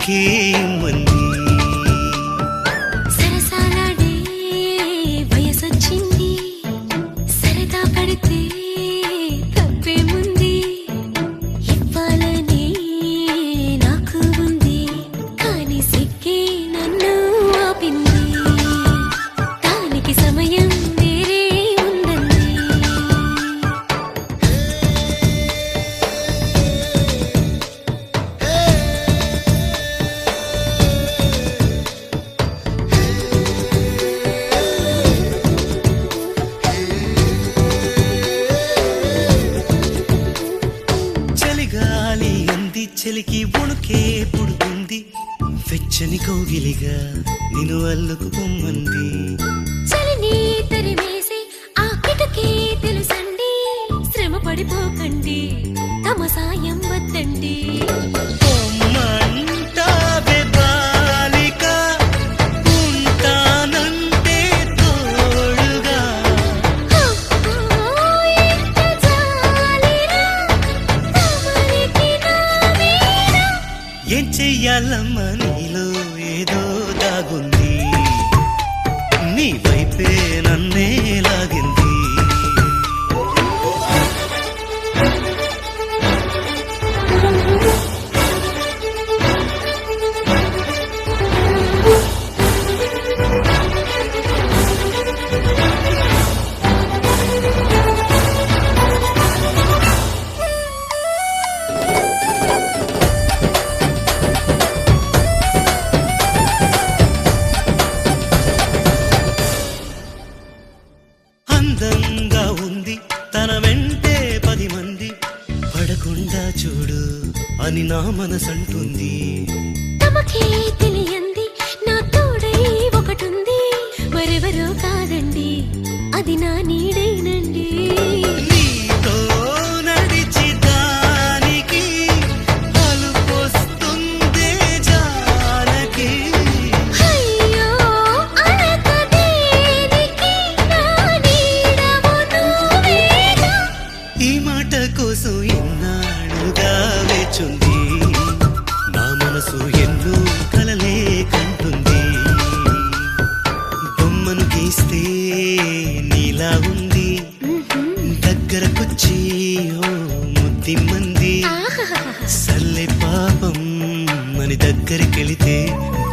నీకేమంది సరసాలాడే వయసొచ్చింది సరదా పడితే తప్పేముంది ఇవ్వాలని నాకు ఉంది కానీ సిగ్గే నన్ను ఆపింది దానికి సమయం వేరే ఉందండి చలిగాలి అంది చలికి వణుకే పుడుతుంది వెచ్చని కౌగిలిగా నిన్ను అల్లుకు పొమ్మంది చలిని తరిమేసి ఆ కిటకే తెలుసండి శ్రమ పడిపోకండి తమ సాయం వద్దండి పొమ్మంటావే బాలిక ఉంటానంటే తోడుగా ఎంత జాలిరా తమరికి నా మీద ఏం చెయ్యాలమ్మా నీలో ఏదో దాగుంది నీ వైపే నన్నే లాగింది అందంగా ఉంది తన వెంటే 10 మంది పడకుండా చూడు అని నా మనసంటుంది తమకే తెలియంది నా తోడై ఒకటుంది మరెవరో కాదండి అది నా నీడేనండి నీతో నడిచి దానికి అలుపొస్తుందే జానకి అయ్యో అనక దేనికి నా నీడవు నువ్వేగా ఈ మాట కోసం ఎన్నాళ్ళుగా వేచుంది నా మనసు ఎన్నో కలలే కంటుంది బొమ్మను గీస్తే నీలా ఉంది దగ్గరకొచ్చి ఓ ముద్దిమ్మంది సల్లే పాపం అని దగ్గరికెళితే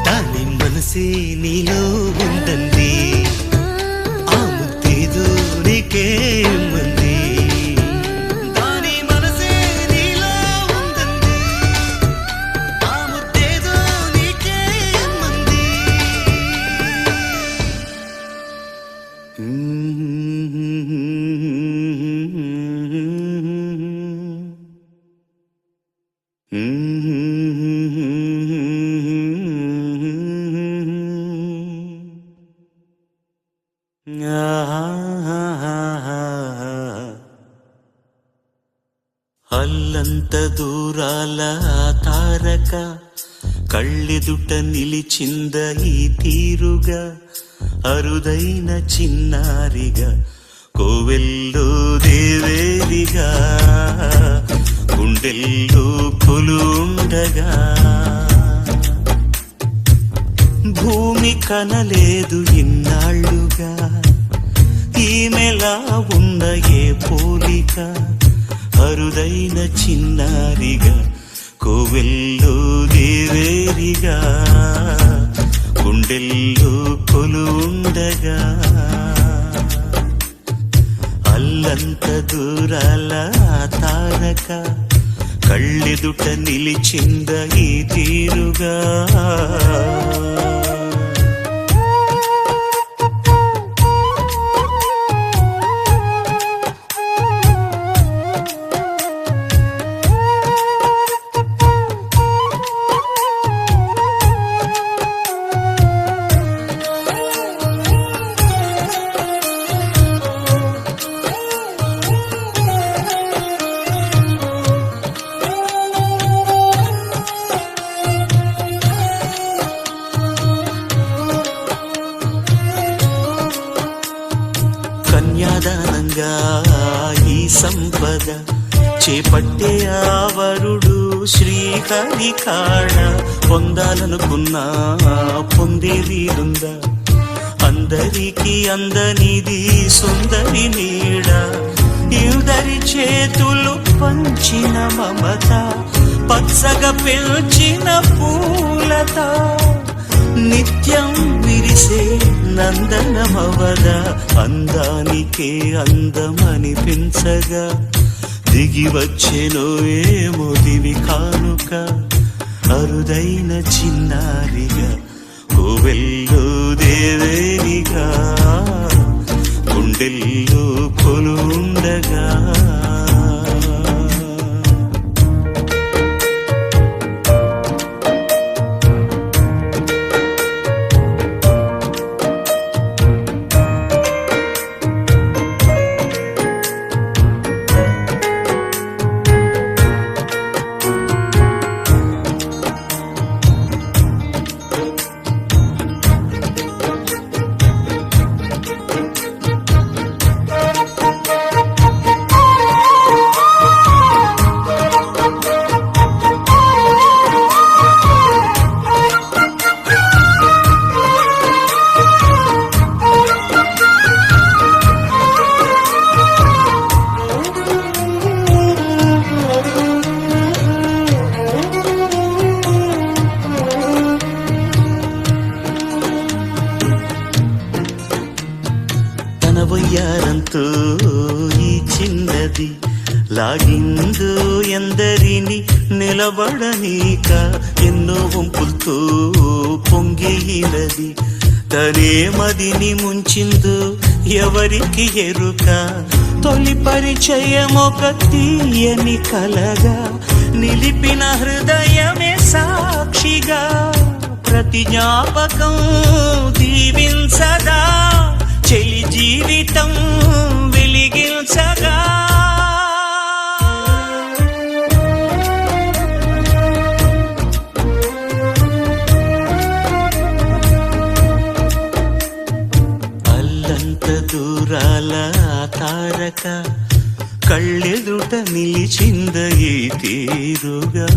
దాని మనసే నీలో ఉందండి ఆ ముద్దేదో నీకేమంది దాని మనసే నీలో ఉందండి ఆ ముద్దేదో నీకేమంది అల్లంత దూరాల ఆ తారక కళ్ళెదుట నిలిచింద ఈ తీరుగా అరుదైన చిన్నారిగా కోవెల్లో దేవేరిగా గుండెల్లో కొలుండగా భూమి కనలేదు ఇన్నాళ్ళుగా ఈమెలా ఉన్న ఏ పోలిక అరుదైన చిన్నారిగా కోవెల్లో దేవేరిగా గుండెల్లో కొలుండగా అల్లంత దూరాల ఆ తారక కళ్ళెదుట నిలిచింద ఈ తీరుగా కన్యాదానంగా ఈ సంపద చేపట్టే ఆవరుడు శ్రీ శ్రీహరి కాడ పొందాలనుకున్నా పొందేదీరుందా అందరికీ అందనిది సుందరి నీడ ఇద్దరి చేతులు పంచిన మమత పచ్చగా పెంచిన పూలత నిత్యం విరిసే నందనమవద అందానికే అందమనిపించగా దిగి వచ్చెనో ఏమో దివి కానుక అరుదైన చిన్నారిగా కోవెల్లో దేవేరిగా గుండెల్లో కొలుండగా ఒయ్యారంతో ఈ చిన్నది లాగిందు ఎందరిని నిలబడనీక ఎన్నో వంపులతో పొంగినది తనే మదిని ముంచిందు ఎవరికి ఎరుక తొలి పరిచయం ఒక తీయని కలగా నిలిపిన హృదయమే సాక్షిగా ప్రతి జ్ఞాపకం దీవించదా చెలి జీవితం వెలిగించగా అల్లంత దూరాల తారక కళ్ళెదుట నిలిచింద ఈ తీరుగా